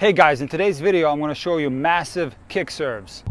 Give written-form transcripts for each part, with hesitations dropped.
Hey guys, in today's video I'm going to show you massive kick serves.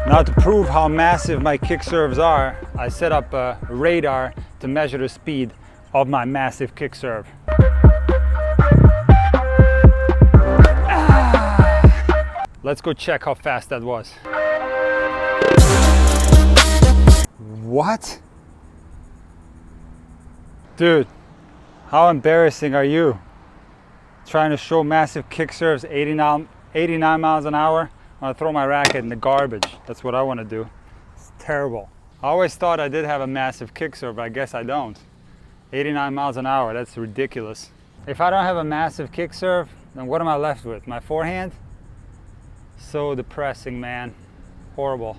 Now, to prove how massive my kick serves are, I set up a radar to measure the speed of my massive kick serve. Let's go check how fast that was. What? Dude, how embarrassing are you? Trying to show massive kick serves 89 miles an hour? I want to throw my racket in the garbage. That's what I want to do. It's terrible. I always thought I did have a massive kick serve, but I guess I don't. 89 miles an hour, that's ridiculous. If I don't have a massive kick serve, then what am I left with? My forehand? So depressing, man. Horrible.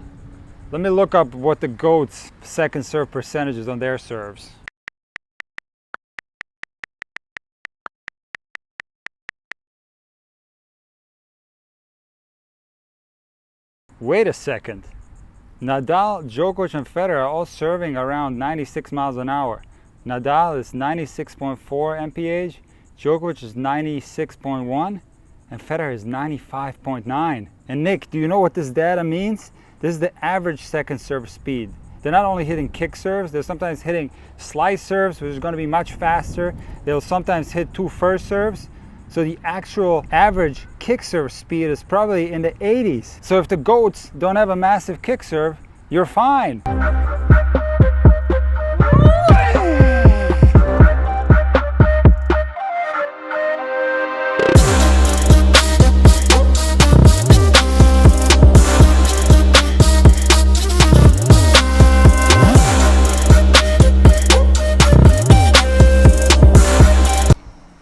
Let me look up what the GOAT's second serve percentage is on their serves. Wait a second. Nadal, Djokovic, and Federer are all serving around 96 miles an hour. Nadal is 96.4 mph, Djokovic is 96.1, and Federer is 95.9. And Nick, do you know what this data means? This is the average second serve speed. They're not only hitting kick serves, they're sometimes hitting slice serves, which is going to be much faster. They'll sometimes hit two first serves. So the actual average kick serve speed is probably in the 80s. So if the GOATs don't have a massive kick serve, you're fine.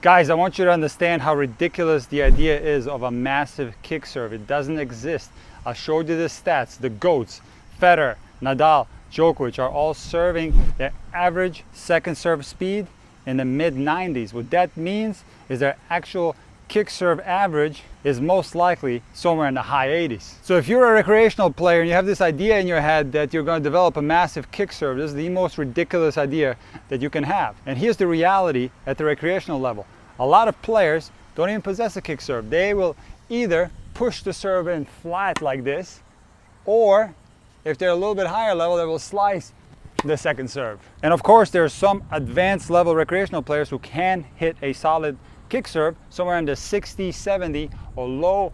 Guys, I want you to understand how ridiculous the idea is of a massive kick serve. It doesn't exist. I showed you the stats. The GOATs, Federer, Nadal, Djokovic are all serving their average second serve speed in the mid-90s. What that means is their actual kick serve average is most likely somewhere in the high 80s. So if you're a recreational player and you have this idea in your head that you're going to develop a massive kick serve, this is the most ridiculous idea that you can have. And here's the reality at the recreational level. A lot of players don't even possess a kick serve. They will either push the serve in flat like this, or if they're a little bit higher level, they will slice the second serve. And of course, there are some advanced level recreational players who can hit a solid kick serve somewhere in the 60, 70, or low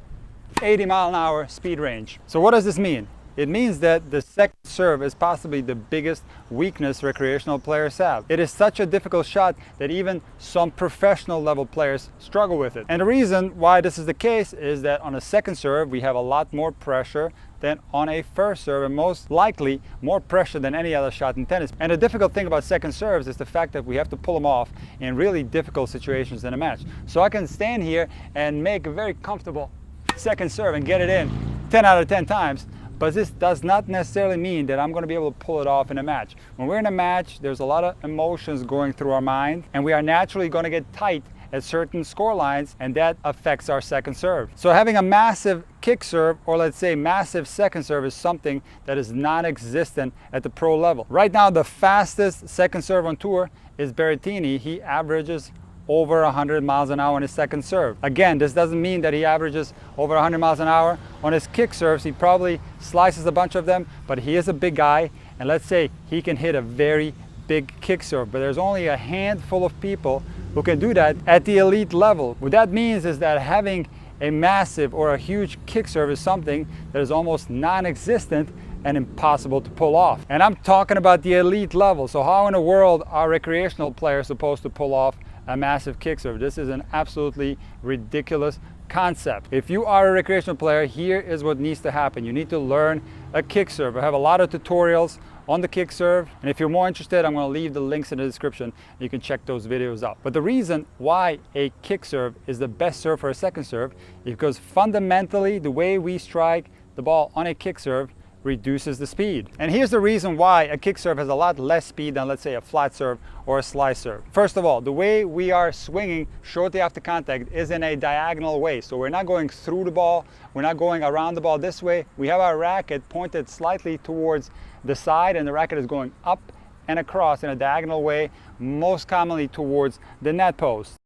80 mile an hour speed range. So what does this mean? It means that the second serve is possibly the biggest weakness recreational players have. It is such a difficult shot that even some professional level players struggle with it. And the reason why this is the case is that on a second serve we have a lot more pressure than on a first serve, and most likely more pressure than any other shot in tennis. And the difficult thing about second serves is the fact that we have to pull them off in really difficult situations in a match. So I can stand here and make a very comfortable second serve and get it in 10 out of 10 times. But this does not necessarily mean that I'm going to be able to pull it off in a match. When we're in a match, there's a lot of emotions going through our mind, and we are naturally going to get tight at certain score lines, and that affects our second serve. So having a massive kick serve, or let's say massive second serve, is something that is non-existent at the pro level. Right now, the fastest second serve on tour is Berrettini. He averages over 100 miles an hour on his second serve. Again, this doesn't mean that he averages over 100 miles an hour on his kick serves. He probably slices a bunch of them, but he is a big guy, and let's say he can hit a very big kick serve, but there's only a handful of people who can do that at the elite level. What that means is that having a massive or a huge kick serve is something that is almost non-existent and impossible to pull off. And I'm talking about the elite level. So how in the world are recreational players supposed to pull off a massive kick serve? This is an absolutely ridiculous concept. If you are a recreational player, here is what needs to happen. You need to learn a kick serve. I have a lot of tutorials on the kick serve, and if you're more interested, I'm going to leave the links in the description. You can check those videos out. But the reason why a kick serve is the best serve for a second serve is because fundamentally the way we strike the ball on a kick serve reduces the speed. And here's the reason why a kick serve has a lot less speed than, let's say, a flat serve or a slice serve. First of all, the way we are swinging shortly after contact is in a diagonal way. So we're not going through the ball, we're not going around the ball this way. We have our racket pointed slightly towards the side, and the racket is going up and across in a diagonal way, most commonly towards the net post.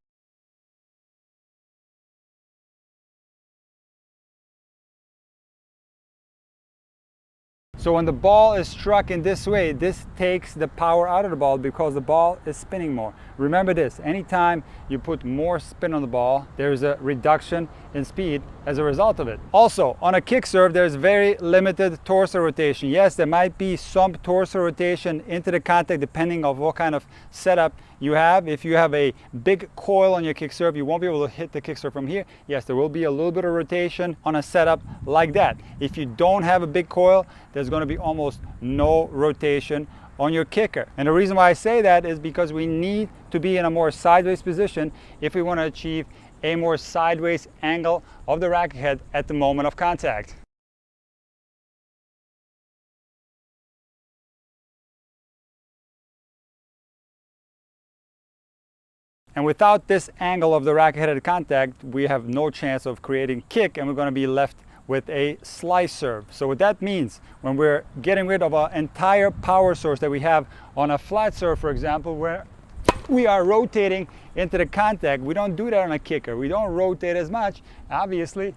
So when the ball is struck in this way, this takes the power out of the ball because the ball is spinning more. Remember this, anytime you put more spin on the ball, there's a reduction in speed as a result of it. Also, on a kick serve, there's very limited torso rotation. Yes, there might be some torso rotation into the contact depending on what kind of setup you have. If you have a big coil on your kick serve, you won't be able to hit the kick serve from here. Yes, there will be a little bit of rotation on a setup like that. If you don't have a big coil, there's going to be almost no rotation on your kicker. And the reason why I say that is because we need to be in a more sideways position if we want to achieve a more sideways angle of the racket head at the moment of contact. And without this angle of the racket head at contact, we have no chance of creating kick, and we're going to be left with a slice serve. So what that means, when we're getting rid of our entire power source that we have on a flat serve, for example, where we are rotating into the contact, we don't do that on a kicker. We don't rotate as much. Obviously,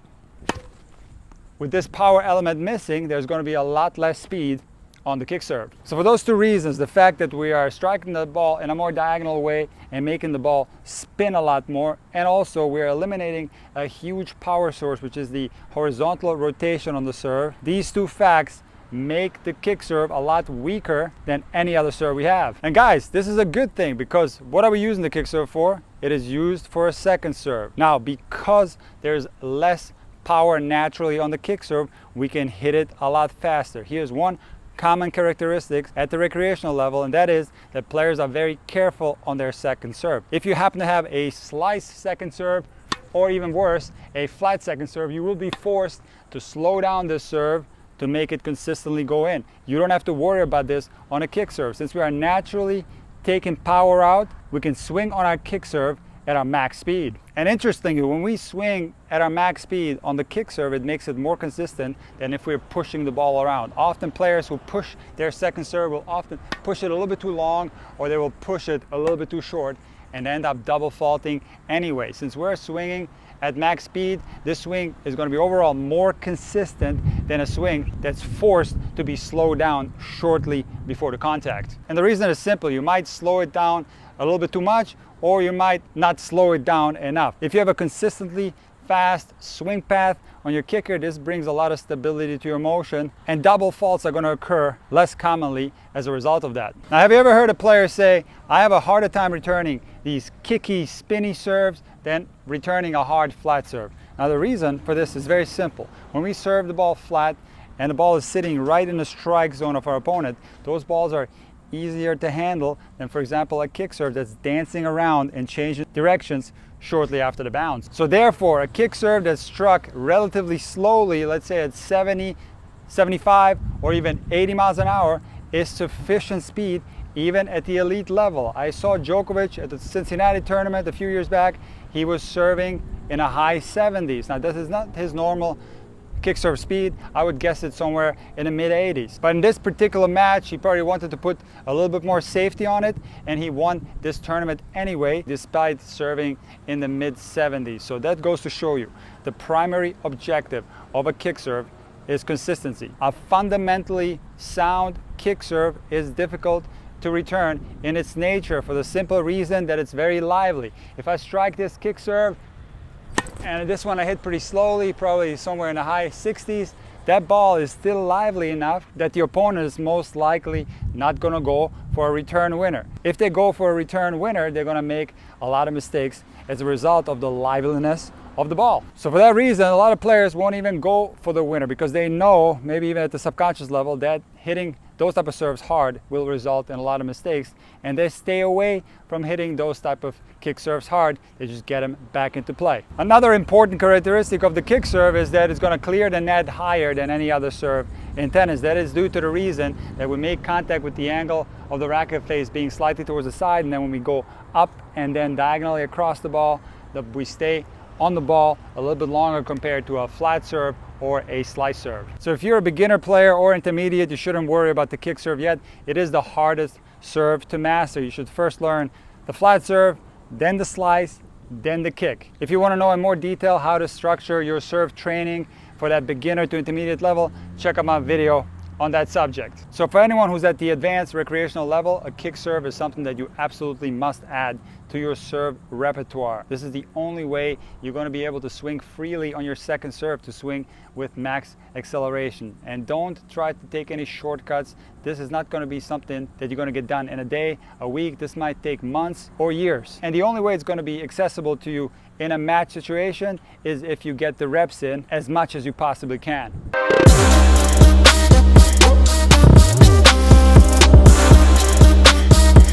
with this power element missing, there's going to be a lot less speed on the kick serve. So for those two reasons, the fact that we are striking the ball in a more diagonal way and making the ball spin a lot more, and also we're eliminating a huge power source, which is the horizontal rotation on the serve, these two facts make the kick serve a lot weaker than any other serve we have. And guys, this is a good thing, because what are we using the kick serve for? It is used for a second serve. Now, because there's less power naturally on the kick serve, we can hit it a lot faster. Here's one common characteristics at the recreational level, and that is that players are very careful on their second serve. If you happen to have a slice second serve, or even worse, a flat second serve, you will be forced to slow down this serve to make it consistently go in. You don't have to worry about this on a kick serve. Since we are naturally taking power out, we can swing on our kick serve at our max speed. And interestingly, when we swing at our max speed on the kick serve, it makes it more consistent than if we're pushing the ball around. Often players who push their second serve will often push it a little bit too long, or they will push it a little bit too short and end up double faulting anyway. Since we're swinging at max speed, this swing is going to be overall more consistent than a swing that's forced to be slowed down shortly before the contact. And the reason is simple. You might slow it down a little bit too much, or you might not slow it down enough. If you have a consistently fast swing path on your kicker, this brings a lot of stability to your motion, and double faults are going to occur less commonly as a result of that. Now, have you ever heard a player say, I have a harder time returning these kicky, spinny serves than returning a hard flat serve? Now, the reason for this is very simple. When we serve the ball flat and the ball is sitting right in the strike zone of our opponent, those balls are easier to handle than, for example, a kick serve that's dancing around and changing directions shortly after the bounce. So therefore, a kick serve that's struck relatively slowly, let's say at 70, 75, or even 80 miles an hour, is sufficient speed even at the elite level. I saw Djokovic at the Cincinnati tournament a few years back. He was serving in a high 70s. Now, this is not his normal kick serve speed. I would guess it somewhere in the mid 80s. But in this particular match, he probably wanted to put a little bit more safety on it, and he won this tournament anyway, despite serving in the mid 70s. So that goes to show you the primary objective of a kick serve is consistency. A fundamentally sound kick serve is difficult to return in its nature for the simple reason that it's very lively. If I strike this kick serve, and this one I hit pretty slowly, probably somewhere in the high 60s, that ball is still lively enough that the opponent is most likely not going to go for a return winner. If they go for a return winner, they're going to make a lot of mistakes as a result of the liveliness of the ball. So for that reason, a lot of players won't even go for the winner because they know, maybe even at the subconscious level, that hitting those type of serves hard will result in a lot of mistakes, and they stay away from hitting those type of kick serves hard. They just get them back into play. Another important characteristic of the kick serve is that it's going to clear the net higher than any other serve in tennis. That is due to the reason that we make contact with the angle of the racket face being slightly towards the side, and then when we go up and then diagonally across the ball, we stay on the ball a little bit longer compared to a flat serve or a slice serve. So if you're a beginner player or intermediate, you shouldn't worry about the kick serve yet. It is the hardest serve to master. You should first learn the flat serve, then the slice, then the kick. If you want to know in more detail how to structure your serve training for that beginner to intermediate level, check out my video on that subject. So for anyone who's at the advanced recreational level, a kick serve is something that you absolutely must add to your serve repertoire. This is the only way you're going to be able to swing freely on your second serve, to swing with max acceleration. And don't try to take any shortcuts. This is not going to be something that you're going to get done in a day, a week. This might take months or years. And the only way it's going to be accessible to you in a match situation is if you get the reps in as much as you possibly can.